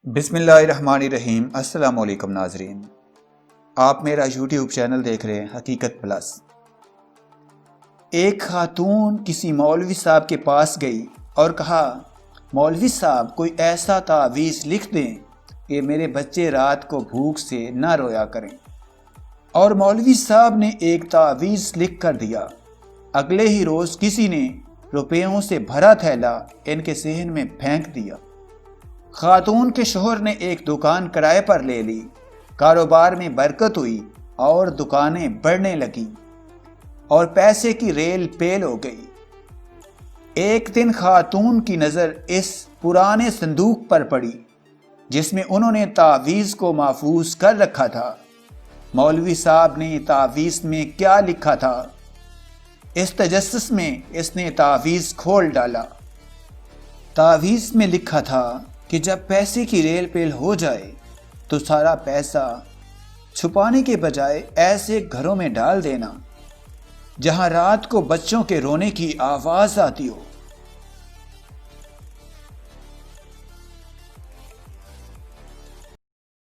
बिस्मिल्लाहिर्रहमानिर्रहीम। अस्सलाम वालेकुम नाजरीन, आप मेरा यूट्यूब चैनल देख रहे हैं हकीकत प्लस। एक खातून किसी मौलवी साहब के पास गई और कहा, मौलवी साहब कोई ऐसा तावीज़ लिख दें कि मेरे बच्चे रात को भूख से ना रोया करें। और मौलवी साहब ने एक तावीज़ लिख कर दिया। अगले ही रोज़ किसी ने रुपयों से भरा थैला इनके सेहन में फेंक दिया। खातून के शोहर ने एक दुकान किराए पर ले ली। कारोबार में बरकत हुई और दुकानें बढ़ने लगी और पैसे की रेल पेल हो गई। एक दिन खातून की नज़र इस पुराने संदूक पर पड़ी जिसमें उन्होंने तावीज़ को महफूज कर रखा था। मौलवी साहब ने तावीज़ में क्या लिखा था, इस तजस्सुस में इसने तावीज़ खोल डाला। तावीज़ में लिखा था कि जब पैसे की रेल पेल हो जाए तो सारा पैसा छुपाने के बजाय ऐसे घरों में डाल देना जहां रात को बच्चों के रोने की आवाज़ आती हो।